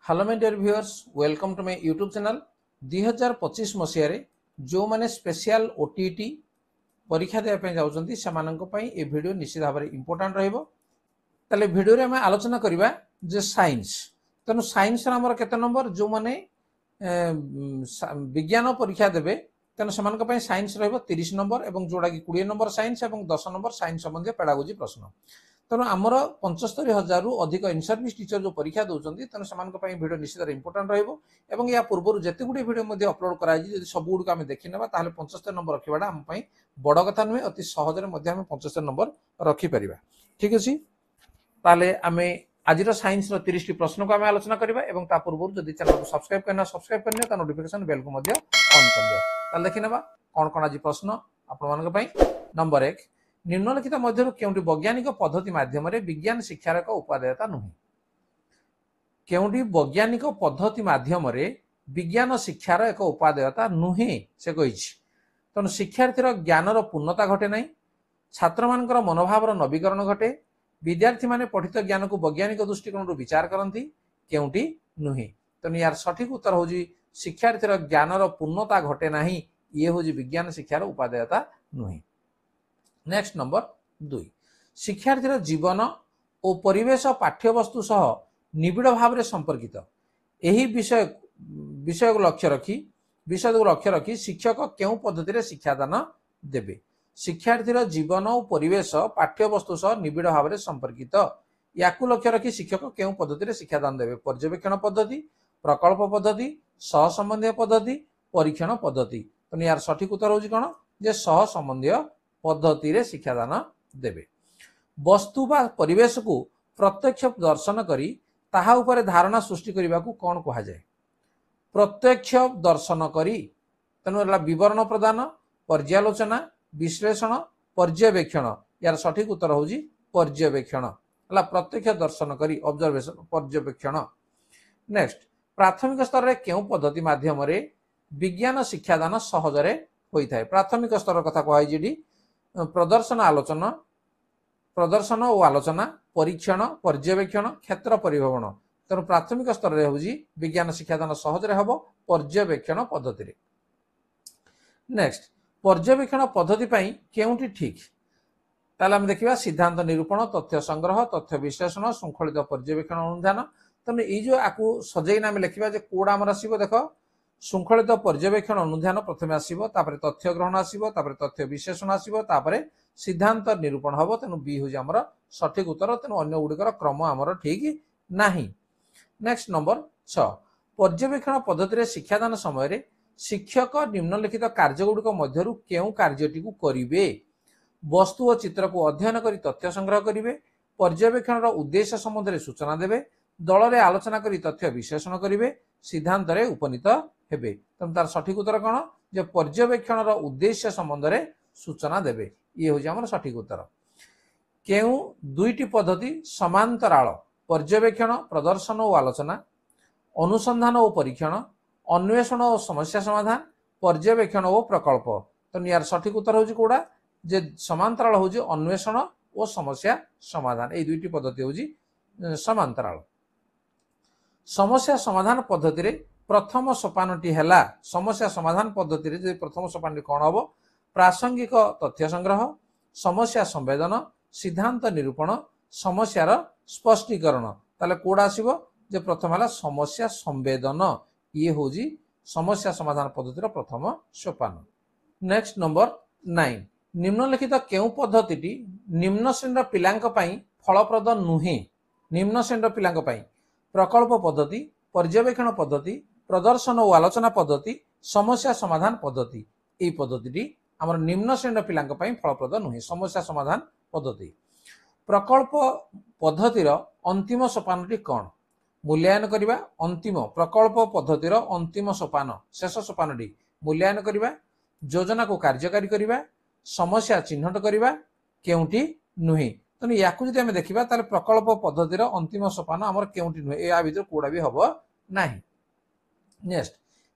Hello my dear viewers, welcome to my YouTube channel. 2025 मसीह जो माने स्पेशल ओटीटी परीक्षा देवाई जाऊँगी से वीडियो निश्चित भाव में इम्पोर्टाट रही। वीडियो आम आलोचना करवा जे साइंस तेणु साइंस आमर केते नंबर जो माने विज्ञान परीक्षा देवे तेणु से साइंस रहा 30 नंबर और जोड़ा कि 20 नंबर साइंस और 10 नंबर साइंस संबंधी पेडागोजी प्रश्न। तेणु आमर 75,000 रु अधिक इन सर्विस टीचर जो परीक्षा दौरान तेणु से वीडियो निश्चित इम्पोर्टाट रहा। या पूर्व जिते गुड़े वीडियो अपलोड कर सब गुड़ को देखने 75 नंबर रखा आम बड़ कथा नुहे, अति सहजरे 75 नंबर रखिपर। ठीक अच्छे, आम आज साइंस 30 प्रश्न को आम आलोचना करवा। पूर्व जब चैनल को सब्सक्राइब करना सब्सक्राइब करनी नोटिफिकेशन बेल को ऑन कर देखी ना कौन कौन आज प्रश्न आप। नंबर 1, निम्नलिखित मध्य केउंटी वैज्ञानिक पद्धति माध्यम विज्ञान शिक्षार एक उपादेयता नुहे। केउंटी वैज्ञानिक पद्धति माध्यम विज्ञान शिक्षार एक उपादेयता नुहे से कही। तेणु शिक्षार्थीर ज्ञानर पूर्णता घटे ना, छात्र मानकर मनोभावर नवीकरण घटे, विद्यार्थी माने पठित ज्ञान को वैज्ञानिक दृष्टिकोण विचार करती, केउंटी नुहे। तेणु यार सठिक उत्तर हूँ शिक्षार्थीर ज्ञानर पूर्णता घटे ना, ये हूँ विज्ञान शिक्षार उपादेयता नुहे। नेक्स्ट नंबर 2, शिक्षार्थीर जीवन और परिवेश पाठ्यवस्तु सह निबिड़ भाव में संपर्कित। यही विषय को लक्ष्य रखी शिक्षक क्यों पद्धति शिक्षादान देवे। शिक्षार्थीर जीवन और परिवेश पाठ्यवस्तु सह निबिड़ भाव में संपर्कित, या लक्ष्य रखी शिक्षक क्यों पद्धति शिक्षादान देवे। पर्यवेक्षण पद्धति, प्रकल्प पद्धति, सहसंबंधी पद्धति, परीक्षण पद्धति। तो यार सठिक उत्तर हूँ कौन जे सहसंबंधी पद्धति शिक्षादान देवे। वस्तु बा परिवेश को प्रत्यक्ष दर्शन करी ताहा उपरे धारणा सृष्टि करने को कौन कहा जाए। प्रत्यक्ष दर्शन करी तेणु विवरण प्रदान, पर्यालोचना, विश्लेषण, पर्यवेक्षण। यार सठिक उत्तर हूँ पर्यवेक्षण। प्रत्यक्ष दर्शन करी ऑब्जर्वेशन पर्यवेक्षण। नेक्स्ट, प्राथमिक स्तर में क्यों पद्धति माध्यम विज्ञान शिक्षादान सहजरे होता है। प्राथमिक स्तर कथा कही प्रदर्शन और आलोचना, परीक्षण, पर्यवेक्षण, क्षेत्र परिभ्रमण। तेणु प्राथमिक स्तर में हूँ विज्ञान शिक्षादान सहजरे हम पर्यवेक्षण पद्धति। नेक्स्ट, पर्यवेक्षण पद्धति केउंटी ठीक ताले देखा सिद्धांत निरूपण, तथ्य संग्रह, तथ्य विश्लेषण, श्रृंखलित पर्यवेक्षण अनुधान। तेणु ये जो आपको सजेना आम लिखा कौड़ा आमर आसो देख श्रृंखलित पर्यवेक्षण अनुधान प्रथम आसो, तथ्य ग्रहण आसो, तथ्य विश्लेषण आसो, सिद्धांत निरूपण हम। तेणु बी हूँ आमर सठिक उत्तर। तेणु अन्य गुड़िकर क्रम आमर ठीक नहीं। नेक्स्ट नंबर 6, पर्यवेक्षण पद्धति शिक्षादान समय शिक्षक निम्नलिखित कार्यगुड़िक मध्य केउ कार्यटी को करिवे। वस्तु और चित्र को अध्ययन कर तथ्य संग्रह करेंगे, पर्यवेक्षण उद्देश्य संबंध में सूचना देवे, दल में आलोचना कर तथ्य विश्लेषण करेंगे, सिद्धांत उपनीत हेबे। तेणु तार सठिक उत्तर कौन जे पर्यवेक्षण उद्देश्य संबंध में सूचना देवे। ये हूँ आम सठिक उत्तर। केउ दुईटी पद्धति समांतराल, पर्यवेक्षण, प्रदर्शन और आलोचना, अनुसंधान और परीक्षण, अन्वेषण और समस्या समाधान, पर्यवेक्षण और प्रकल्प। तेणु यार सठिक उत्तर हूँ कौड़ा जे समांतराल हूँ अन्वेषण और समस्या समाधान। ये दुईटी पद्धति हूँ समांतराल। समस्या समाधान पद्धति प्रथम सोपानटी है समस्या समाधान पद्धति प्रथम सोपान कौन हम प्रासंगिक तथ्य संग्रह, समस्या संवेदन, सिद्धांत निरूपण, समस्यार स्पष्टीकरण। ताले कौड़ा आसो जे प्रथम है समस्या संवेदन। ये हूँ समस्या समाधान पद्धतिर प्रथम सोपान। नेक्स्ट नंबर 9, निम्नलिखित केउ पद्धति निम्न श्रेणी पिलांक पई फलप्रद नुहे। निम्न श्रेणी पिलांक पई प्रकल्प पद्धति, पर्यवेक्षण पद्धति, प्रदर्शन और आलोचना पद्धति, समस्या समाधान पद्धति। यही पद्धति आमर निम्न श्रेणी पिलांक पई फलप्रद नुहे। समस्या समाधान पद्धति। प्रकल्प पद्धतिर अंतिम सोपानटी कौन मूल्यांकन करवा। अंतिम प्रकल्प पद्धतिर अंतिम सोपान शेष सोपानटी मूल्यांकन करवा, योजना को कार्यकारी करवा, समस्या चिन्हट करवा, केउंटी नुहे। तेणु या देखा प्रकल्प पद्धतिर अंतिम सोपान आमर केउंटी नुहे। या भर कौड़ा भी हम ना। नेक्स्ट,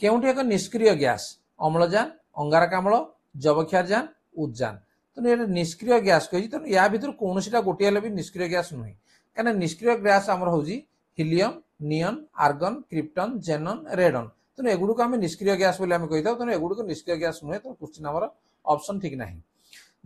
केउंटी एक निष्क्रिय गैस, अम्लजान, अंगारकाम्ल, जबक्षारजान, उद्जान। तेणु ये निष्क्रिय गैस कही। तेणु या भर कौन गोटे भी निष्क्रिय गैस नुहे, कहीं निष्क्रिय गैस आमर हूँ हिलियम नियन आर्गन क्रिप्टन जेनन रेडन तेणु एगुड़ को आम निष्क्रिय गैस बोली आम कही था तेणु एगुड़ को निष्क्रिय गैस नुहे तो क्वेश्चन आमर ऑप्शन ठीक नहीं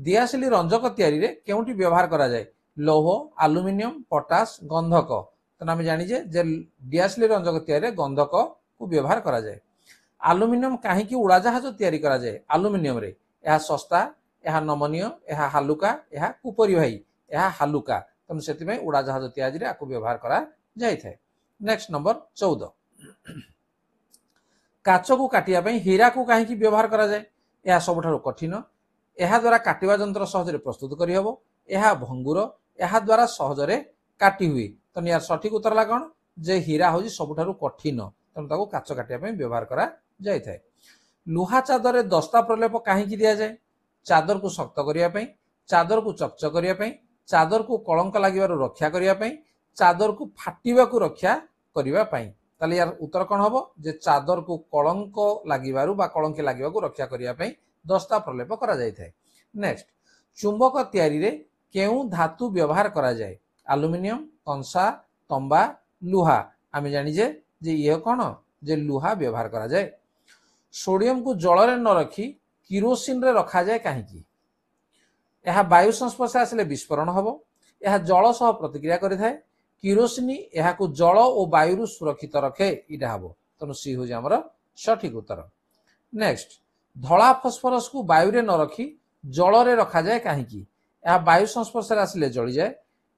दियासिली रंजक तैयारी रे केउंटी व्यवहार करा जाए लौह आलुमिनियम पोटास गंधक तेणु आम जानिजे जे दियासिली रंजक तैयारी रे गंधक को व्यवहार करा जाए आलुमिनियम कहीं उड़ाजाहाज तैयारी करा जाए आलुमिनियम रे यह सस्ता यह नमनीय यह हालुका यह कुपरिवाही यह हालुका तेणु से उड़ाजाहाज तैयारी रे आपको व्यवहार करा जाए थे नेक्स्ट नंबर 14 काच को काटिया हीरा को कहीं व्यवहार करा जाए यह सबुठारु कठिन यह द्वारा काटिवा जंत्र सहजरे प्रस्तुत करहब यह भंगुर यह द्वारा सहजरे काटी हुए तो यार सठिक उत्तर ला कौन जे हीरा हूँ सबुठारु कठिन तेणु काच काटिया व्यवहार करा जाए थे लुहा चादर रे दस्ता प्रलेप कहीं दिया जाए चादर को शक्त करने चादर को चकचक करने चादर को कलंक लगे रक्षा करने चादर को फाटिबा को रक्षा करने ताले यार उत्तर कौन हम जे चादर को कलंक लगे कलंकी लगे रक्षा करने दस्ता प्रलेप करा जाए थे नेक्स्ट चुंबक तैयारी रे केउ धातु व्यवहार करा जाए आलुमिनियम कंसा तंबा लुहा आम जानिजे जे ये कौन जे लुहा व्यवहार करा जाए सोडियम को जल रे न रखी किरोसिन रे रखा जाए कहीं यह वायु संस्पर्श आसिले विस्फोरण हम यह जल सह प्रतिक्रिया करि थाए किरोसिनी यह जल और वायु सुरक्षित रखे इटा हम तेणु सी हूँ आमर सठिक उत्तर नेक्स्ट धला फस्फरस को वायु रे न रखी जल रे रखा जाए कहीं यह वायु संस्पर्श आसिले जली जाए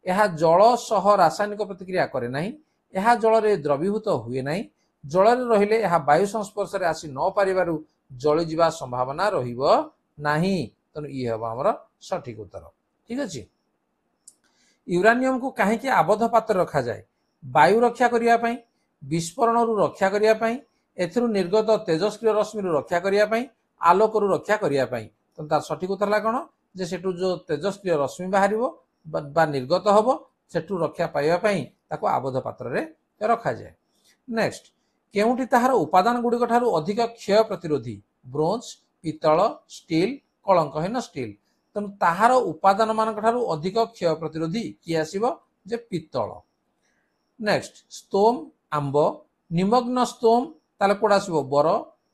यह जल सह रासायनिक प्रतिक्रिया करे नहीं यह जल रे द्रवीभूत हुए नहीं जल रे रहिले यह वायु संस्पर्श रे आसी न पारिबारु जली जीवा संभावना रहिबो नाही तेणु ये हम आमर सठिक उत्तर ठीक अच्छे यूरानियम को कहीं आबद्ध पात्र रखा जाए वायु रक्षा करने विस्फोरण रक्षा करने एथिरु निर्गत तेजस्क्रिय रश्मि रक्षा करने आलोक रक्षा करने तो तार सठिक उत्तर है कौन जे सेठु जो तेजस्क्रिय रश्मि बाहर निर्गत हम सेठु रक्षा पाइबापी ताको आबद्ध पात्र रे रखा जाए नेक्स्ट केउंटी ताहार उपादान गुड़िक ठारू अधिक क्षय प्रतिरोधी ब्रोंज पितल स्टील कलंकहीन स्टील तेणु ताहार उपादान मानक ठारू अधिक क्षय प्रतिरोधी किए आसीबो जे पितल नेक्स्ट स्तोम आंब निमग्न स्तोम ताले कोड आसीबो बर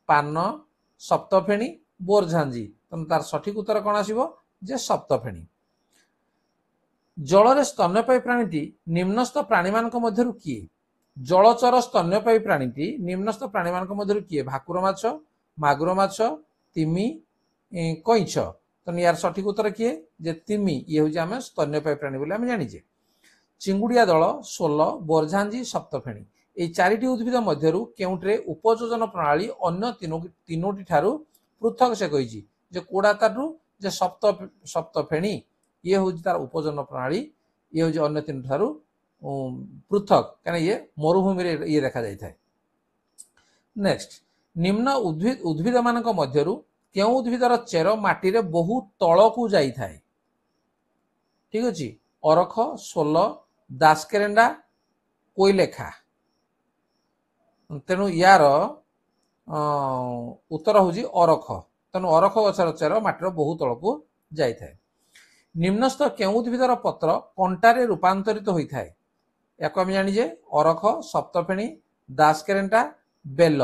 पान सप्तफेणी बोरझांजी तेणु तार सठिक उत्तर कौन आसीबो जे सप्तफेणी जल स्तन्यपायी प्राणीटी निम्नस्थ प्राणी मानक मध्यरु किए जलचर स्तन्यपायी प्राणीटी निम्नस्थ प्राणी मानक मध्यरु किए भाकुर माछ मागुर माछ तिमी कईछ तो यार सठिक उत्तर किए जे तिमी ये हूँ आम स्तन्यपायी प्राणी बोली आम जानीजे चिंगुड़िया दल सोल बोरझांजी सप्तफेणी ये चारिटी उद्भिद मध्यरु केउंटरे उपयोजन प्रणाली अन्य तीनोटी ठारू पृथक से कही जे कोड़ा तारू जे सप्तफेणी ये हूँ तार उपयोजन प्रणाली ये हूँ अन्य तीन ठारू पृथक क्या ये मरुभूमि ये देखा जाए नेक्स्ट निम्न उद्भिद मानक मध्यरु केउ उद्भिदर चेर माटी रे बहु तल को जाई थाए ठीक अच्छे अरख सोल दासकेरेंडा कोईलेखा तेणु यार उत्तर हूँ अरख तेणु अरख गछर चेर माटीर बहु तल को जाई थाए निम्नस्थ केउ उद्भिदर पत्र कंटारे रूपांतरित होता है या आम जानीजे अरख सप्तफेणी दासकेरेंटा बेल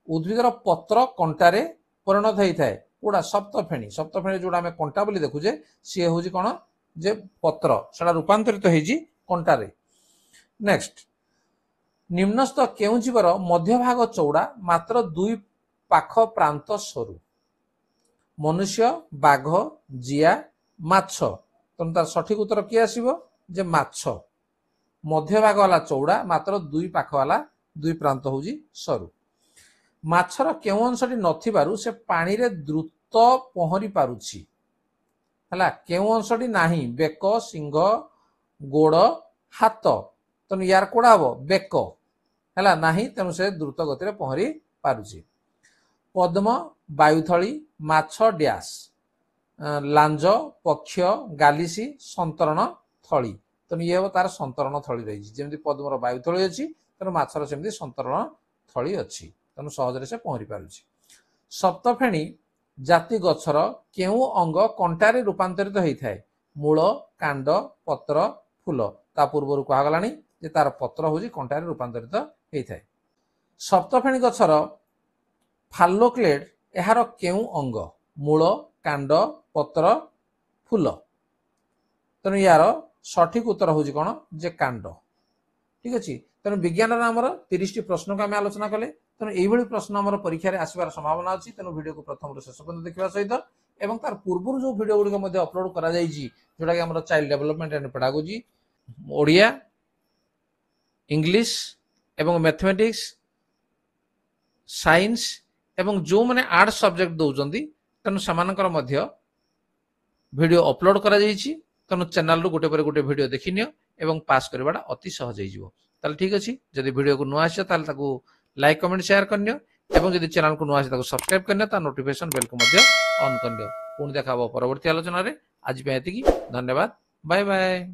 उद्भिदर पत्र कंटारे परिणत होता है कोड़ा सप्तफेणी सप्तफेणी जो आम कंटा बोली देखुचे सी हूँ कौन जे पत्र से रूपांतरित होती कंटारे नेक्स्ट निम्नस्थ केउ जीवर मध्य भाग चौड़ा मात्र दुई पाख प्रांत सरू मनुष्य बाघ जिया माछ तेणु तार सठिक उत्तर किए आसीबो जे माछ मध्य भाग वाला चौड़ा मात्र दुई पाख वाला दुई प्रांत हूँ सरू माछर केउ अंशटी नथिबारु से पानी रे द्रुत पहरी पारुछि हला केउ अंशटी नाही बेक सिंह गोड़ हाथ तेणु यार कोड़ा हम बेक है नाही तेणु से द्रुत गति पहरी पारुछि पद्म वायुथली माछ डैश लांज पक्ष गालिसी संतरण थली तेणु ये तार संतरण थली रही जमी पद्मर वायुथली अच्छी तेणु माछर सेमती संतरण थली अच्छी तेणु सहजरे से पहरी पारुछि सप्तफेणी जाति गछर केउ अंग कंटारे रूपांतरित होता है मूल कांड पत्र फूल ता पूर्वर कहगलानी जे तार पत्र होउची कंटारे रूपांतरित होइथाय। सप्तफेणी गछर फाल्लोक्लेड एहार केउ अंग मूल कांड पत्र फूल तेणु यार सठिक उत्तर होउची कोन जे कांड। ठीक अछि तेणु विज्ञान आमर 30 टी प्रश्न को आम आलोचना कले तेणु यही प्रश्न आम परीक्षा रे आसबार संभावना अच्छी तेणु वीडियो को प्रथम रू शेष पर्यंत देखा सहित एवं तार पूर्व जो वीडियो गुड़िक अपलोड करा जोटा कि आम child development and pedagogy Odia English एवं मैथमेटिक्स साइंस एवं जो मैंने आर्ट्स सब्जेक्ट दौरान तेणु सेमानकर मध्य वीडियो अपलोड करा तेणु चैनल रू गोटे पर गोटे वीडियो देखि नियो एवं पास करवाटा अति सहज हो। ताले ठीक अछि जदि वीडियो को नुआ आसे ताले ताकू लाइक कमेंट शेयर करनियो एवं जदि चैनल को नुआ आसे ताकू सब्सक्राइब करनियो ता नोटिफिकेशन बेल को मध्य ऑन करनियो। पुणी देखा परवर्ती आलोचना रे आज पे एतिकी धन्यवाद बाय बाय।